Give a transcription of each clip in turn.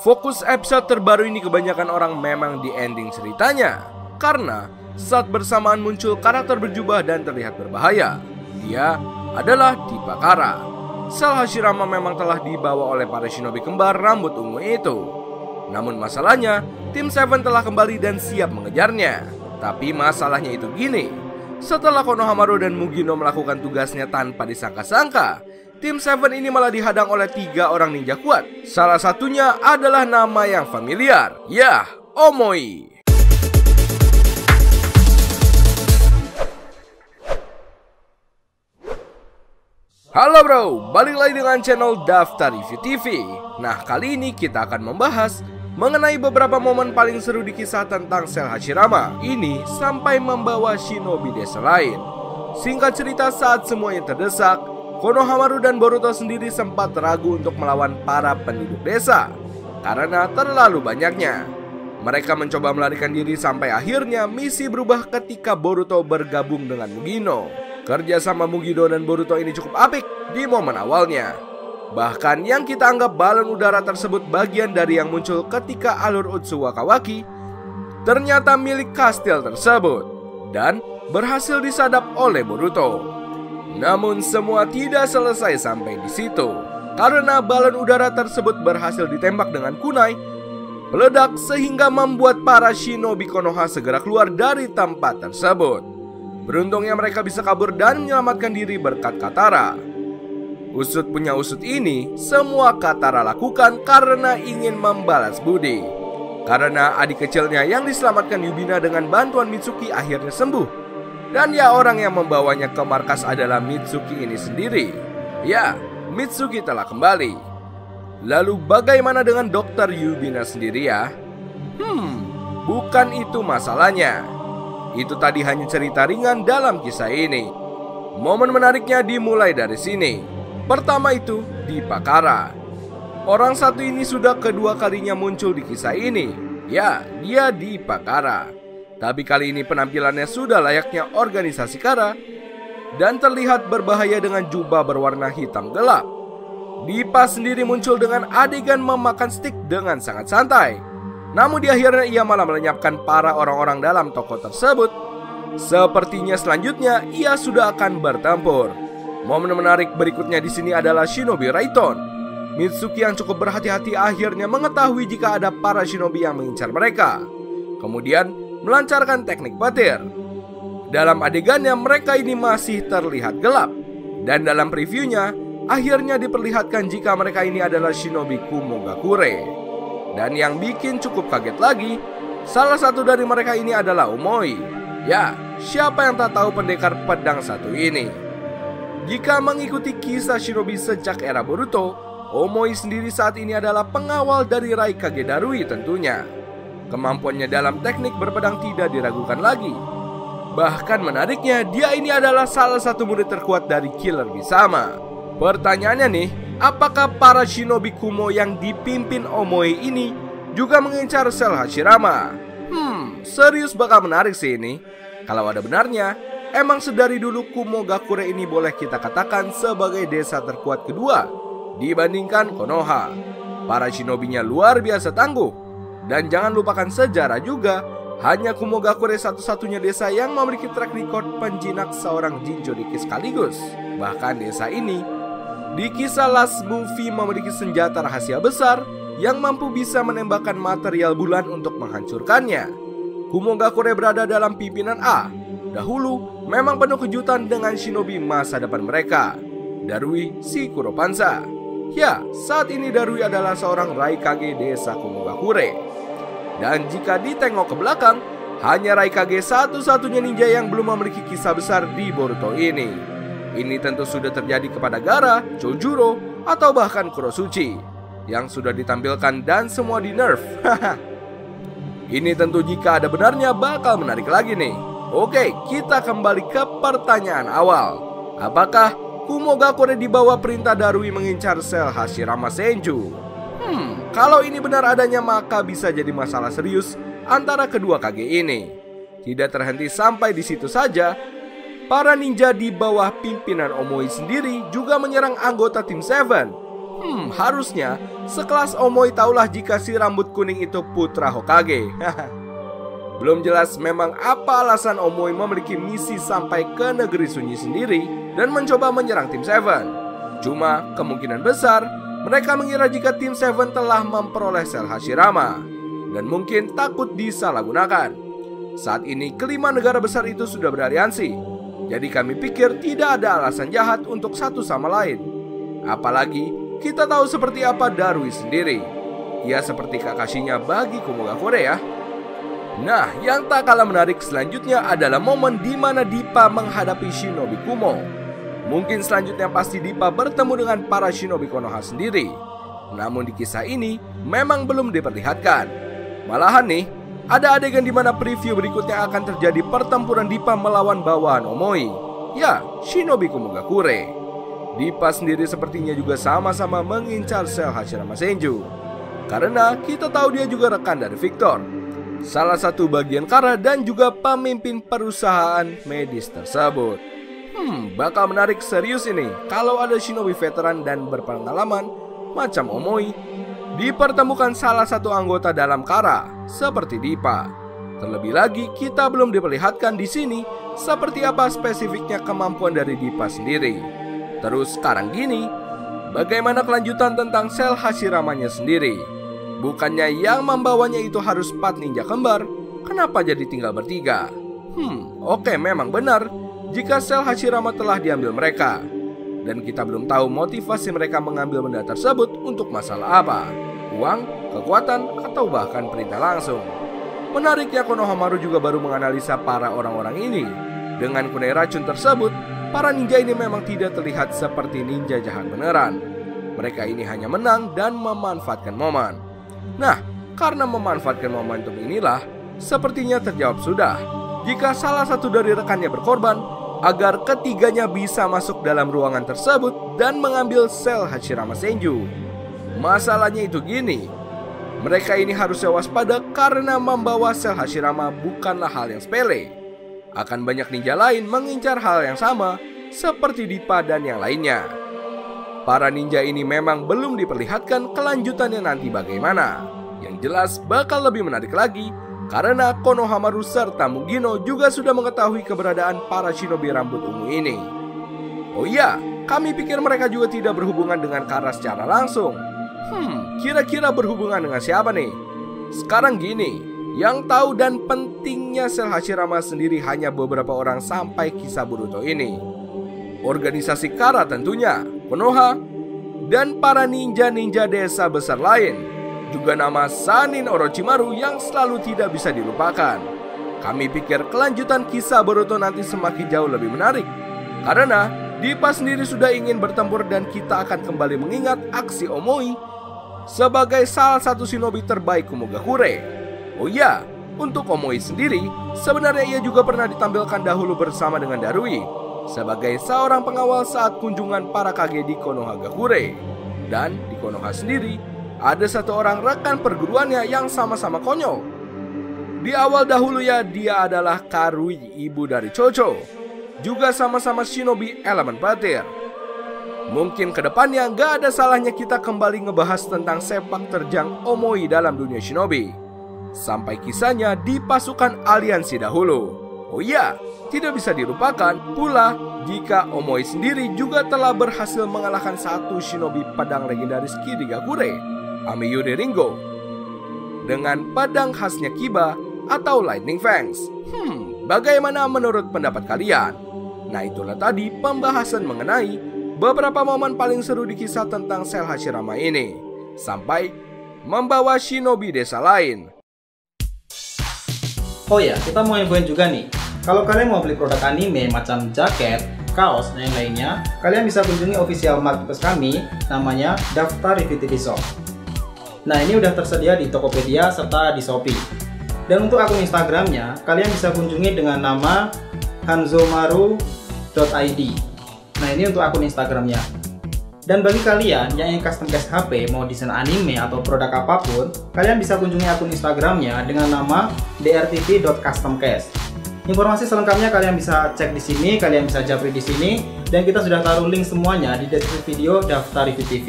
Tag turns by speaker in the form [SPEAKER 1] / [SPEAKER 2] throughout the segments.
[SPEAKER 1] Fokus episode terbaru ini kebanyakan orang memang di ending ceritanya, karena saat bersamaan muncul karakter berjubah dan terlihat berbahaya. Dia adalah Dipakara. Cell Hashirama memang telah dibawa oleh para shinobi kembar rambut ungu itu. Namun masalahnya, tim Seven telah kembali dan siap mengejarnya. Tapi masalahnya itu gini, setelah Konohamaru dan Mugino melakukan tugasnya tanpa disangka-sangka, tim Seven ini malah dihadang oleh 3 orang ninja kuat. Salah satunya adalah nama yang familiar, yah, Omoi. Halo bro, balik lagi dengan channel Daftar Review TV. Nah, kali ini kita akan membahas mengenai beberapa momen paling seru di kisah tentang Cell Hashirama ini sampai membawa shinobi desa lain. Singkat cerita, saat semuanya terdesak, Konohamaru dan Boruto sendiri sempat ragu untuk melawan para penduduk desa karena terlalu banyaknya. Mereka mencoba melarikan diri sampai akhirnya misi berubah ketika Boruto bergabung dengan Mugino. Kerja sama Mugino dan Boruto ini cukup apik di momen awalnya. Bahkan yang kita anggap balon udara tersebut bagian dari yang muncul ketika alur Utsuwa Kawaki ternyata milik kastil tersebut dan berhasil disadap oleh Boruto. Namun semua tidak selesai sampai di situ, karena balon udara tersebut berhasil ditembak dengan kunai, meledak sehingga membuat para shinobi Konoha segera keluar dari tempat tersebut. Beruntungnya mereka bisa kabur dan menyelamatkan diri berkat Katara. Usut punya usut ini, semua Katara lakukan karena ingin membalas budi. Karena adik kecilnya yang diselamatkan Yubina dengan bantuan Mitsuki akhirnya sembuh. Dan ya, orang yang membawanya ke markas adalah Mitsuki ini sendiri. Ya, Mitsuki telah kembali. Lalu bagaimana dengan Dokter Yubina sendiri ya? Bukan itu masalahnya. Itu tadi hanya cerita ringan dalam kisah ini. Momen menariknya dimulai dari sini. Pertama itu Dipakara. Orang satu ini sudah kedua kalinya muncul di kisah ini. Ya, dia Dipakara. Tapi kali ini penampilannya sudah layaknya organisasi Kara dan terlihat berbahaya dengan jubah berwarna hitam gelap. Dipa sendiri muncul dengan adegan memakan stik dengan sangat santai. Namun di akhirnya ia malah melenyapkan para orang-orang dalam toko tersebut. Sepertinya selanjutnya ia sudah akan bertempur. Momen menarik berikutnya di sini adalah Shinobi Raiton. Mitsuki yang cukup berhati-hati akhirnya mengetahui jika ada para shinobi yang mengincar mereka. Kemudian melancarkan teknik petir. Dalam adegannya mereka ini masih terlihat gelap. Dan dalam previewnya akhirnya diperlihatkan jika mereka ini adalah shinobi Kumogakure. Dan yang bikin cukup kaget lagi, salah satu dari mereka ini adalah Omoi. Ya, siapa yang tak tahu pendekar pedang satu ini? Jika mengikuti kisah shinobi sejak era Boruto, Omoi sendiri saat ini adalah pengawal dari Raikage Darui tentunya. Kemampuannya dalam teknik berpedang tidak diragukan lagi. Bahkan menariknya, dia ini adalah salah satu murid terkuat dari Killer Bisama. Pertanyaannya nih, apakah para shinobi Kumo yang dipimpin Omoi ini juga mengincar Cell Hashirama? Serius bakal menarik sih ini. Kalau ada benarnya, emang sedari dulu Kumogakure ini boleh kita katakan sebagai desa terkuat kedua dibandingkan Konoha. Para shinobinya luar biasa tangguh. Dan jangan lupakan sejarah juga, hanya Kumogakure satu-satunya desa yang memiliki track record penjinak seorang Jinchuriki sekaligus. Bahkan desa ini di kisah Last Movie memiliki senjata rahasia besar yang mampu bisa menembakkan material bulan untuk menghancurkannya. Kumogakure berada dalam pimpinan A. Dahulu memang penuh kejutan dengan shinobi masa depan mereka, Darui si Kuropansa. Ya, saat ini Darui adalah seorang Raikage desa Kumogakure. Dan jika ditengok ke belakang, hanya Raikage satu-satunya ninja yang belum memiliki kisah besar di Boruto ini. Ini tentu sudah terjadi kepada Gaara, Chojuro, atau bahkan Kurosuchi yang sudah ditampilkan dan semua di nerf. Ini tentu jika ada benarnya bakal menarik lagi nih. Oke, kita kembali ke pertanyaan awal. Apakah Kumogakure di bawah perintah Darui mengincar Cell Hashirama Senju? Kalau ini benar adanya maka bisa jadi masalah serius antara kedua kage ini. Tidak terhenti sampai di situ saja. Para ninja di bawah pimpinan Omoi sendiri juga menyerang anggota tim Seven. Harusnya sekelas Omoi tahulah jika si rambut kuning itu putra Hokage. Belum jelas memang apa alasan Omoi memiliki misi sampai ke negeri sunyi sendiri dan mencoba menyerang tim Seven. Cuma kemungkinan besar mereka mengira jika tim Seven telah memperoleh sel Hashirama dan mungkin takut disalahgunakan. Saat ini kelima negara besar itu sudah beraliansi, jadi kami pikir tidak ada alasan jahat untuk satu sama lain. Apalagi kita tahu seperti apa Darui sendiri. Ia seperti Kakashinya bagi Kumogakure ya. Nah, yang tak kalah menarik selanjutnya adalah momen di mana Dippa menghadapi Shinobi Kumo. Mungkin selanjutnya pasti Dippa bertemu dengan para Shinobi Konoha sendiri. Namun di kisah ini memang belum diperlihatkan. Malahan nih, ada adegan di mana preview berikutnya akan terjadi pertempuran Dippa melawan bawahan Omoi. Ya, Shinobi Kumogakure. Dippa sendiri sepertinya juga sama-sama mengincar sel Hashirama Senju. Karena kita tahu dia juga rekan dari Victor, salah satu bagian Kara dan juga pemimpin perusahaan medis tersebut. Bakal menarik serius ini kalau ada Shinobi veteran dan berpengalaman macam Omoi dipertemukan salah satu anggota dalam Kara seperti Dippa. Terlebih lagi kita belum diperlihatkan di sini seperti apa spesifiknya kemampuan dari Dippa sendiri. Terus sekarang gini, bagaimana kelanjutan tentang sel Hashiramanya sendiri? Bukannya yang membawanya itu harus 4 ninja kembar, kenapa jadi tinggal bertiga? Oke, memang benar jika sel Hashirama telah diambil mereka. Dan kita belum tahu motivasi mereka mengambil benda tersebut untuk masalah apa. Uang, kekuatan, atau bahkan perintah langsung. Menariknya Konohamaru juga baru menganalisa para orang-orang ini. Dengan kunai racun tersebut, para ninja ini memang tidak terlihat seperti ninja jahat beneran. Mereka ini hanya menang dan memanfaatkan momen. Nah, karena memanfaatkan momentum inilah, sepertinya terjawab sudah jika salah satu dari rekannya berkorban agar ketiganya bisa masuk dalam ruangan tersebut dan mengambil sel Hashirama Senju. Masalahnya itu gini, mereka ini harusnya waspada karena membawa sel Hashirama bukanlah hal yang sepele. Akan banyak ninja lain mengincar hal yang sama seperti Dippa dan yang lainnya. Para ninja ini memang belum diperlihatkan kelanjutannya nanti bagaimana. Yang jelas bakal lebih menarik lagi karena Konohamaru serta Mugino juga sudah mengetahui keberadaan para shinobi rambut ungu ini. Oh iya, kami pikir mereka juga tidak berhubungan dengan Kara secara langsung. Kira-kira berhubungan dengan siapa nih? Sekarang gini, yang tahu dan pentingnya sel Hashirama sendiri hanya beberapa orang sampai kisah Boruto ini. Organisasi Kara tentunya, Konoha, dan para ninja-ninja desa besar lain. Juga nama Sanin Orochimaru yang selalu tidak bisa dilupakan. Kami pikir kelanjutan kisah Boruto nanti semakin jauh lebih menarik. Karena Dippa sendiri sudah ingin bertempur dan kita akan kembali mengingat aksi Omoi sebagai salah satu shinobi terbaik Kumogakure. Oh iya, untuk Omoi sendiri, sebenarnya ia juga pernah ditampilkan dahulu bersama dengan Darui sebagai seorang pengawal saat kunjungan para kage di Konohagakure. Dan di Konoha sendiri, ada satu orang rekan perguruannya yang sama-sama konyol. Di awal dahulu ya, dia adalah Karui, ibu dari Chocho, juga sama-sama shinobi elemen petir. Mungkin kedepannya gak ada salahnya kita kembali ngebahas tentang sepak terjang Omoi dalam dunia shinobi, sampai kisahnya di pasukan aliansi dahulu. Oh iya, tidak bisa dilupakan pula jika Omoi sendiri juga telah berhasil mengalahkan satu shinobi pedang legendaris Kirigakure, Ameyuri Ringo, dengan pedang khasnya Kiba atau Lightning Fangs. Bagaimana menurut pendapat kalian? Nah, itulah tadi pembahasan mengenai beberapa momen paling seru di kisah tentang sel Hashirama ini, sampai membawa shinobi desa lain.
[SPEAKER 2] Oh ya, kita mau infoin juga nih, kalau kalian mau beli produk anime macam jaket, kaos, dan yang lainnya, kalian bisa kunjungi official marketplace kami, namanya Daftar Review TV Shop. Nah, ini udah tersedia di Tokopedia serta di Shopee. Dan untuk akun Instagramnya, kalian bisa kunjungi dengan nama hanzomaru.id. Nah, ini untuk akun Instagramnya. Dan bagi kalian yang ingin custom case HP, mau desain anime atau produk apapun, kalian bisa kunjungi akun Instagramnya dengan nama drtv.customcase. Informasi selengkapnya kalian bisa cek di sini, kalian bisa japri di sini, dan kita sudah taruh link semuanya di deskripsi video Daftar Review TV.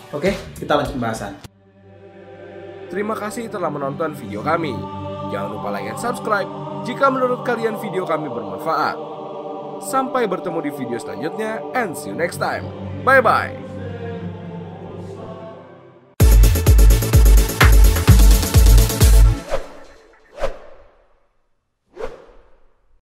[SPEAKER 2] Oke, kita lanjut pembahasan.
[SPEAKER 1] Terima kasih telah menonton video kami. Jangan lupa like dan subscribe jika menurut kalian video kami bermanfaat. Sampai bertemu di video selanjutnya and see you next time. Bye bye.